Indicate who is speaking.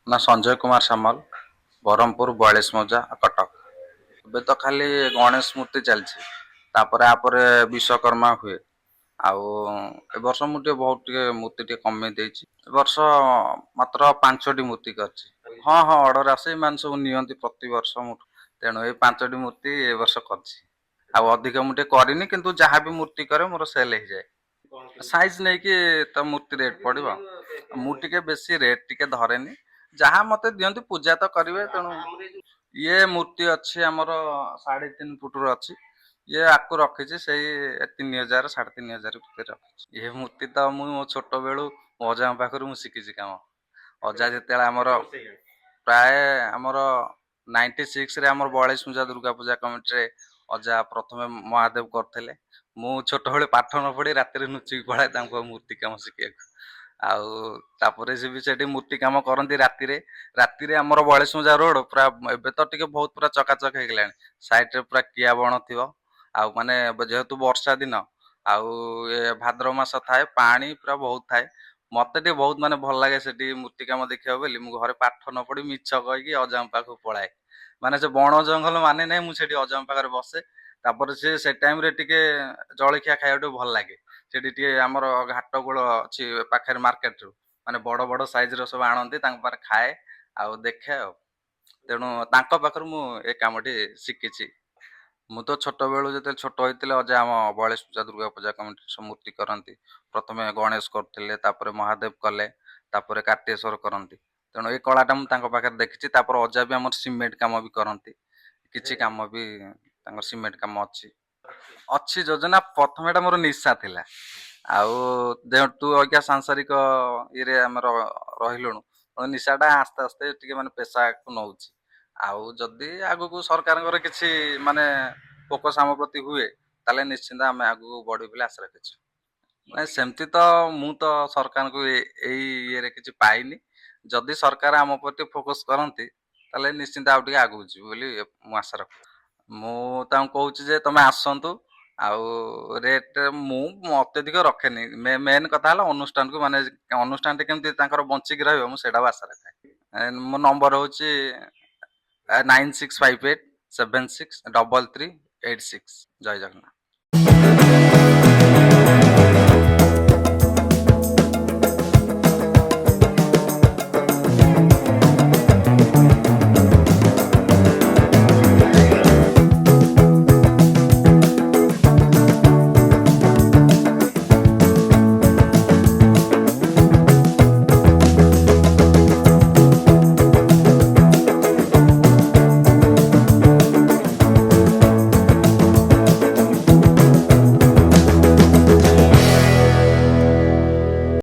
Speaker 1: ନା ସଞ୍ଜୟ କୁମାର ସାମଲ, ବ୍ରହ୍ମପୁର 42 ମୌଜା, କଟକ। ଏବେ ତ ଖାଲି ଗଣେଶ ମୂର୍ତ୍ତି ଚାଲିଛି, ତାପରେ ଆପରେ ବିଶ୍ୱକର୍ମା ହୁଏ। ଆଉ ଏ ବର୍ଷ ମୁଁ ଟିକେ ମୂର୍ତ୍ତି ଟିକେ କମେଇ ଦେଇଛି। ଏ ବର୍ଷ ମାତ୍ର 5ଟି ମୂର୍ତ୍ତି କରିଛି। ହଁ ହଁ, ଅର୍ଡର ଆସେ, ଏମାନେ ସବୁ ନିଅନ୍ତି ପ୍ରତିବର୍ଷ ମୁଠୁ। ତେଣୁ ଏଇ 5ଟି ମୂର୍ତ୍ତି ଏ ବର୍ଷ କରିଛି। ଆଉ ଅଧିକ ମୁଁ ଟିକେ କରିନି, କିନ୍ତୁ ଯାହା ବି ମୂର୍ତ୍ତି କରେ ମୋର ସେଲ୍ ହେଇଯାଏ। ସାଇଜ ନେଇକି ତ ମୂର୍ତ୍ତି ରେଟ୍ ପଡିବ। ମୁଁ ଟିକେ ବେଶୀ ରେଟ୍ ଟିକେ ଧରେନି, ଯାହା ମତେ ଦିଅନ୍ତି ପୂଜା ତ କରିବେ। ତେଣୁ ଇଏ ମୂର୍ତ୍ତି ଅଛି ଆମର 3.5 ଫୁଟର ଅଛି। ଇଏ ଆକୁ ରଖିଛି ସେଇ 3,000 3,500 ଭିତରେ ରଖିଛି। ଇଏ ମୂର୍ତ୍ତି ତ ମୁଁ ମୋ ଛୋଟ ବେଳୁ ମୋ ଅଜାଙ୍କ ପାଖରୁ ମୁଁ ଶିଖିଛି କାମ। ଅଜା ଯେତେବେଳେ ପ୍ରାୟ ଆମର 96ରେ ଆମର 42 ମୌଜା ଦୁର୍ଗା ପୂଜା କମିଟିରେ ଅଜା ପ୍ରଥମେ ମହାଦେବ କରିଥିଲେ। ମୁଁ ଛୋଟବେଳେ ପାଠ ନ ପଢି ରାତିରେ ଲୁଚିକି ପଳାଏ ତାଙ୍କ ମୂର୍ତ୍ତି କାମ ଶିଖିବାକୁ। ଆଉ ତାପରେ ସେ ବି ସେଠି ମୂର୍ତ୍ତି କାମ କରନ୍ତି ରାତିରେ। ରାତିରେ ଆମର 42 ମୌଜା ରୋଡ ପୁରା ଏବେ ତ ଟିକେ ବହୁତ ପୁରା ଚକାଚକ ହେଇଗଲାଣି। ସାଇଡରେ ପୁରା କିଆ ବଣ ଥିବ। ଆଉ ମାନେ ଯେହେତୁ ବର୍ଷା ଦିନ, ଆଉ ଏ ଭାଦ୍ରବ ମାସ ଥାଏ, ପାଣି ପୁରା ବହୁତ ଥାଏ। ମତେ ଟିକେ ବହୁତ ମାନେ ଭଲ ଲାଗେ ସେଠି ମୂର୍ତ୍ତି କାମ ଦେଖିବାକୁ ବୋଲି ମୁଁ ଘରେ ପାଠ ନ ପଢି ମିଛ କହିକି ଅଜାଙ୍କ ପାଖକୁ ପଳାଏ। ମାନେ ସେ ବଣ ଜଙ୍ଗଲ ମାନେ ନାହିଁ, ମୁଁ ସେଠି ଅଜାଙ୍କ ପାଖରେ ବସେ। ତାପରେ ସେ ଟାଇମ ରେ ଟିକେ ଜଳଖିଆ ଖାଇବାକୁ ଭଲ ଲାଗେ। ସେଠି ଟିକେ ଆମର ଘାଟ କୂଳ ଅଛି ପାଖରେ ମାର୍କେଟ ରୁ, ମାନେ ବଡ ବଡ ସାଇଜ ର ସବୁ ଆଣନ୍ତି, ତାଙ୍କ ପାଖରେ ଖାଏ ଆଉ ଦେଖେ ଆଉ। ତେଣୁ ତାଙ୍କ ପାଖରୁ ମୁଁ ଏ କାମଟି ଶିଖିଛି। ମୁଁ ତ ଛୋଟ ବେଳୁ ଯେତେବେଳେ ଛୋଟ ହେଇଥିଲେ ଅଜା ଆମ 42 ମୌଜା ଦୁର୍ଗା ପୂଜା କମିଟି ମୂର୍ତ୍ତି କରନ୍ତି। ପ୍ରଥମେ ଗଣେଶ କରୁଥିଲେ, ତାପରେ ମହାଦେବ କଲେ, ତାପରେ କାର୍ତ୍ତିକେଶ୍ଵର କରନ୍ତି। ତେଣୁ ଏଇ କଳାଟା ମୁଁ ତାଙ୍କ ପାଖରେ ଦେଖିଛି। ତାପରେ ଅଜା ବି ଆମର ସିମେଣ୍ଟ କାମ ବି କରନ୍ତି। କିଛି କାମ ବି ତାଙ୍କର ସିମେଣ୍ଟ କାମ ଅଛି। ଅଛି ଯୋଜନା। ପ୍ରଥମେ ଏଟା ମୋର ନିଶା ଥିଲା। ଆଉ ଯେହେତୁ ଅଇକା ସାଂସାରିକ ଇଏରେ ଆମର ରହିଲୁଣୁ, ନିଶା ଟା ଆସ୍ତେ ଆସ୍ତେ ଟିକେ ମାନେ ପେସାକୁ ନଉଛି। ଆଉ ଯଦି ଆଗକୁ ସରକାରଙ୍କର କିଛି ମାନେ ଫୋକସ ଆମ ପ୍ରତି ହୁଏ, ତାହେଲେ ନିଶ୍ଚିନ୍ତ ଆମେ ଆଗକୁ ବଢିବୁ ବୋଲି ଆଶା ରଖିଛୁ। ନାଇଁ ସେମିତି ତ ମୁଁ ତ ସରକାରଙ୍କୁ ଏଇ ଇଏରେ କିଛି ପାଇନି। ଯଦି ସରକାର ଆମ ପ୍ରତି ଫୋକସ କରନ୍ତି, ତାହେଲେ ନିଶ୍ଚିନ୍ତ ଆଉ ଟିକେ ଆଗକୁ ଯିବୁ ବୋଲି ମୁଁ ଆଶା ରଖୁଛି। ମୁଁ ତାଙ୍କୁ କହୁଛି ଯେ ତମେ ଆସନ୍ତୁ। ଆଉ ରେଟ ମୁଁ ଅତ୍ୟଧିକ ରଖେନି। ମେନ୍ କଥା ହେଲା ଅନୁଷ୍ଠାନକୁ, ମାନେ ଅନୁଷ୍ଠାନଟି କେମିତି ତାଙ୍କର ବଞ୍ଚିକି ରହିବ, ମୁଁ ସେଇଟାକୁ ଆଶା ରଖେ। ମୋ ନମ୍ବର ହଉଛି 9658763386। ଜୟ ଜଗନ୍ନାଥ।